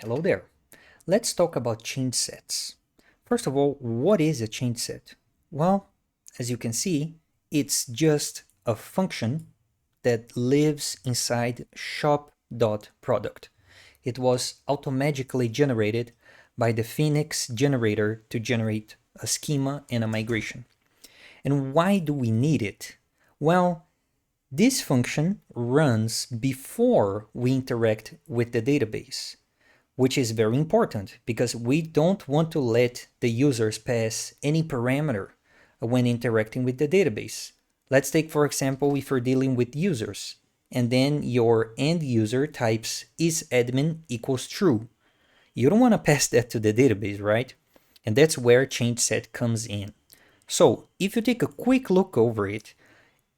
Hello there. Let's talk about changesets. First of all, what is a changeset? Well, as you can see, it's just a function that lives inside shop.product. It was automatically generated by the Phoenix generator to generate a schema and a migration. And why do we need it? Well, this function runs before we interact with the database, which is very important because we don't want to let the users pass any parameter when interacting with the database. Let's take, for example, if you're dealing with users, and then your end user types isadmin equals true. You don't want to pass that to the database, right? And that's where changeset comes in. So if you take a quick look over it,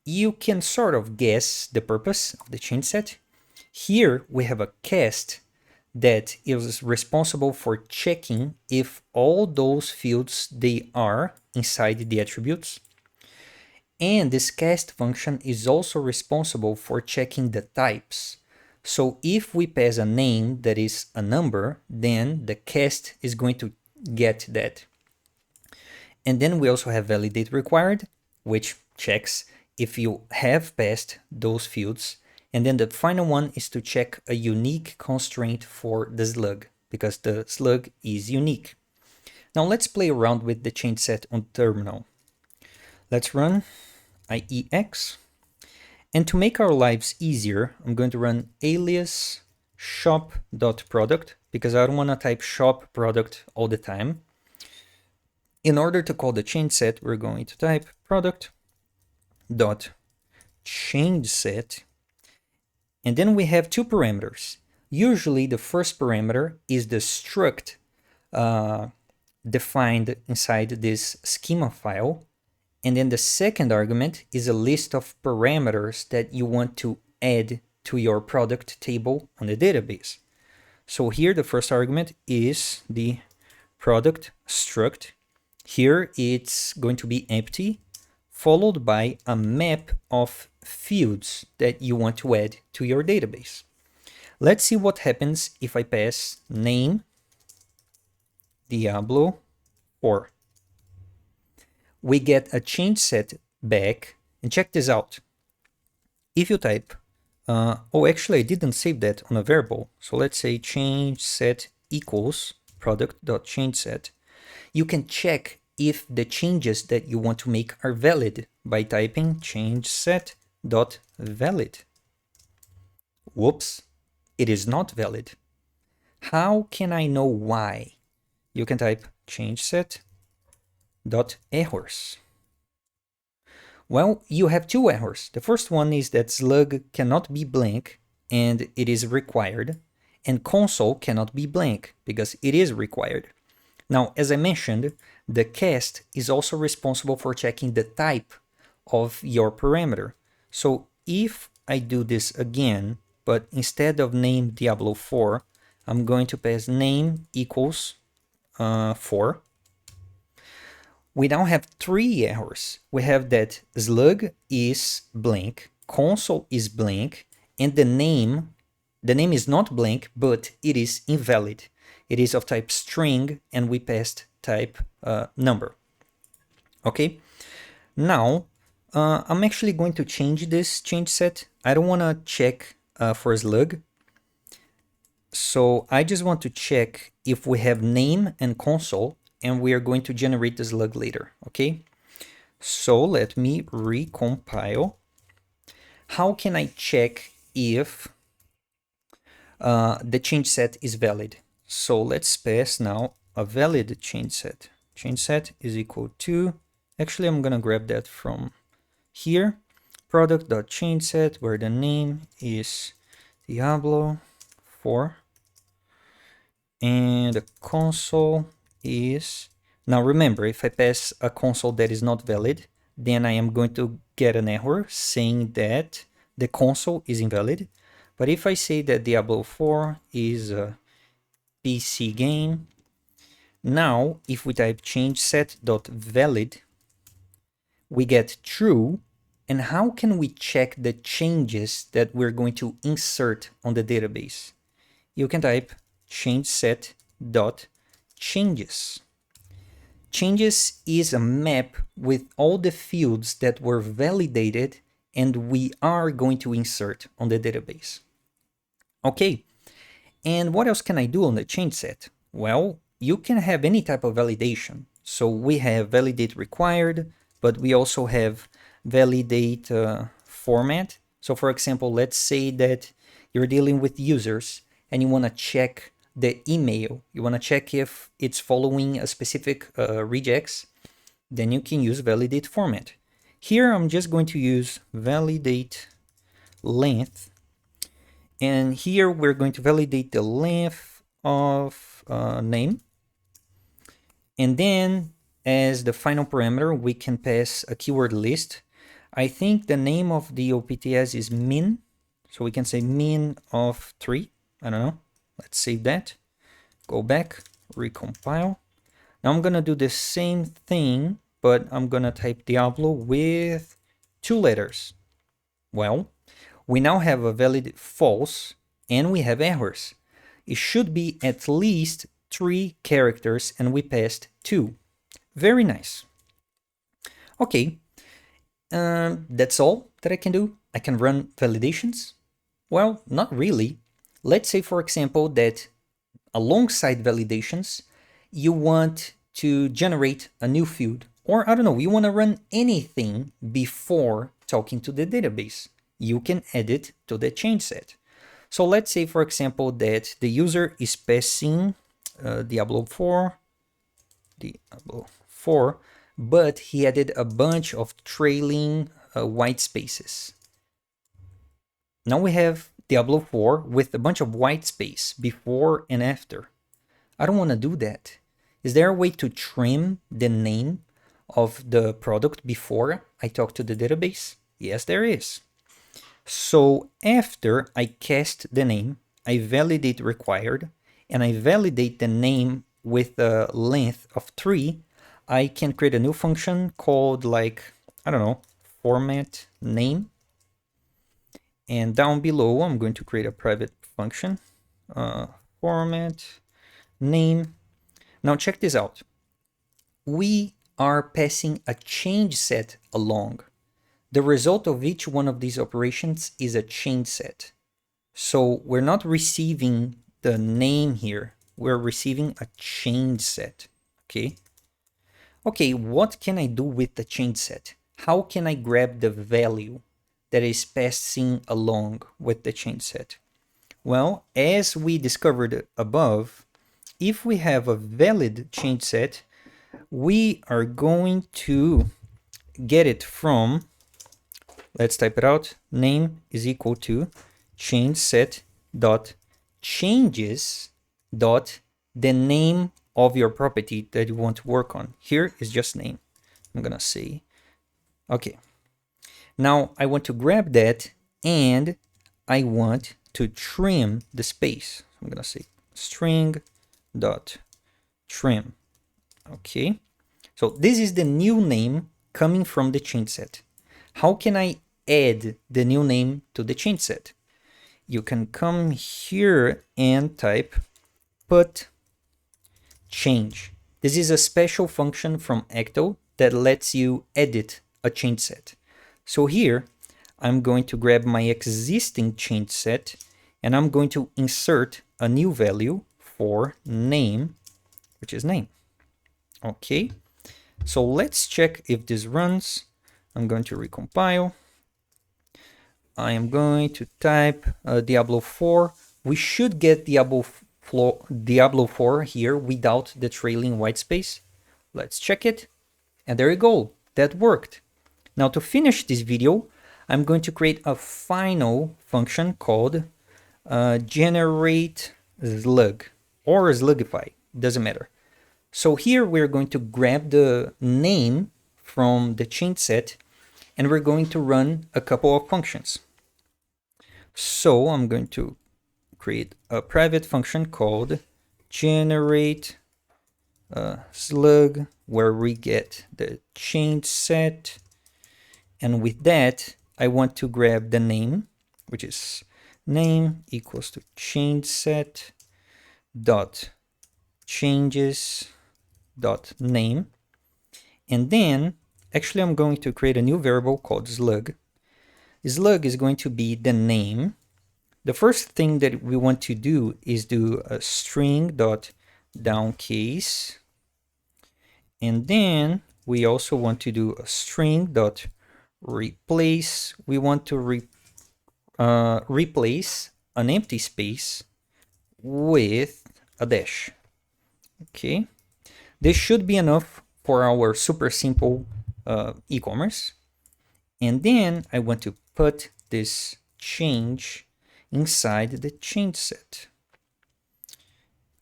you can sort of guess the purpose of the changeset. Here we have a cast that is responsible for checking if all those fields they are inside the attributes. And this cast function is also responsible for checking the types. So if we pass a name that is a number, then the cast is going to get that. And then we also have validate required, which checks if you have passed those fields. And then the final one is to check a unique constraint for the slug, because the slug is unique. Now let's play around with the changeset on terminal. Let's run IEX. And to make our lives easier, I'm going to run alias shop.product, because I don't want to type shop product all the time. In order to call the changeset, we're going to type product.changeset. And then we have two parameters. Usually the first parameter is the struct defined inside this schema file. And then the second argument is a list of parameters that you want to add to your product table on the database. So here the first argument is the product struct. Here it's going to be empty, followed by a map of fields that you want to add to your database. Let's see what happens if I pass name Diablo 4. We get a changeset back, and check this out. If you type, actually I didn't save that on a variable, so let's say changeset equals product.changeset. You can check if the changes that you want to make are valid by typing changeset.valid. Whoops, it is not valid. How can I know why? You can type changeset.errors. Well, you have two errors. The first one is that slug cannot be blank and it is required, and console cannot be blank because it is required. Now, as I mentioned, the cast is also responsible for checking the type of your parameter. So if I do this again, but instead of name Diablo 4, I'm going to pass name equals 4. We now have three errors. We have that slug is blank, console is blank, and the name is not blank, but it is invalid. It is of type string, and we passed type number. Okay, now I'm actually going to change this changeset. I don't want to check for slug. So I just want to check if we have name and console, and we are going to generate the slug later. Okay, so let me recompile. How can I check if the changeset is valid? So let's pass now a valid changeset. Changeset is equal to, actually I'm gonna grab that from here, product.changeset, where the name is Diablo 4 and the console is, now remember, if I pass a console that is not valid, then I am going to get an error saying that the console is invalid. But if I say that Diablo 4 is a PC game, now if we type changeset.valid, we get true. And how can we check the changes that we're going to insert on the database? You can type changeset dot changes. Changes is a map with all the fields that were validated and we are going to insert on the database. Okay, and what else can I do on the changeset? Well, you can have any type of validation. So we have validate required, but we also have validate format. So for example, let's say that you're dealing with users and you want to check the email. You want to check if it's following a specific regex, then you can use validate format. Here I'm just going to use validate length. And here we're going to validate the length of name. And then as the final parameter, we can pass a keyword list. I think the name of the OPTS is min. So we can say min of 3. I don't know. Let's save that. Go back, recompile. Now I'm going to do the same thing, but I'm going to type Diablo with 2 letters. Well, we now have a valid false and we have errors. It should be at least 3 characters and we passed 2. Very nice. Okay, that's all that I can do. I can run validations. Well, not really. Let's say, for example, that alongside validations, you want to generate a new field. Or, I don't know, you want to run anything before talking to the database. You can add it to the changeset. So let's say, for example, that the user is passing Diablo 4, but he added a bunch of trailing white spaces. Now we have Diablo 4 with a bunch of white space before and after. I don't want to do that. Is there a way to trim the name of the product before I talk to the database? Yes, there is. So after I cast the name, I validate required, and I validate the name with a length of 3, I can create a new function called, like, I don't know, format name. And down below, I'm going to create a private function, format name. Now check this out. We are passing a change set along. The result of each one of these operations is a change set. So we're not receiving the name here. We're receiving a change set. Okay. Okay, what can I do with the change set? How can I grab the value that is passing along with the change set? Well, as we discovered above, if we have a valid change set, we are going to get it from, let's type it out, name is equal to changeset dot changes dot the name of your property that you want to work on. Here is just name. I'm gonna say, okay. Now I want to grab that and I want to trim the space. I'm gonna say string dot trim. Okay. So this is the new name coming from the changeset. How can I add the new name to the changeset? You can come here and type put change. This is a special function from Ecto that lets you edit a changeset. So here, I'm going to grab my existing changeset and I'm going to insert a new value for name, which is name. Okay, so let's check if this runs. I'm going to recompile. I am going to type Diablo 4. We should get Diablo 4 here without the trailing white space. Let's check it. And there you go. That worked. Now to finish this video, I'm going to create a final function called generate slug or slugify. Doesn't matter. So here we're going to grab the name from the changeset and we're going to run a couple of functions. So I'm going to create a private function called generate slug, where we get the changeset. And with that, I want to grab the name, which is name equals to changeset dot changes dot name, and then actually I'm going to create a new variable called slug. Slug is going to be the name. The first thing that we want to do is do a string dot downcase, and then we also want to do a string dot replace. We want to replace an empty space with a dash. Okay, this should be enough for our super simple e-commerce. And then I want to put this change inside the change set.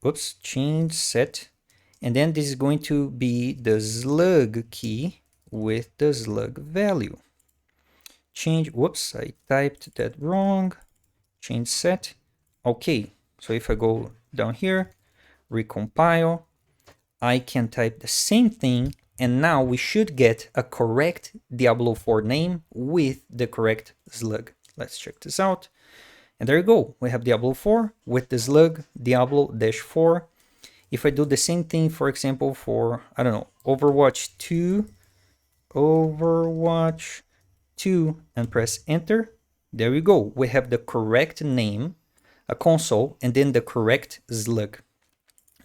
Oops, change set. And then this is going to be the slug key with the slug value. Change, whoops, I typed that wrong. Change set. Okay, so if I go down here, recompile, I can type the same thing, and now we should get a correct Diablo 4 name with the correct slug. Let's check this out. And there you go. We have Diablo 4 with the slug Diablo-4. If I do the same thing, for example, for, I don't know, Overwatch 2, and press enter, there we go. We have the correct name, a console, and then the correct slug.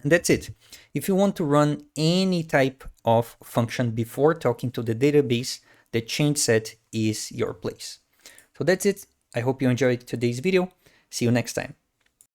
And that's it. If you want to run any type of function before talking to the database, the changeset is your place. So that's it. I hope you enjoyed today's video. See you next time.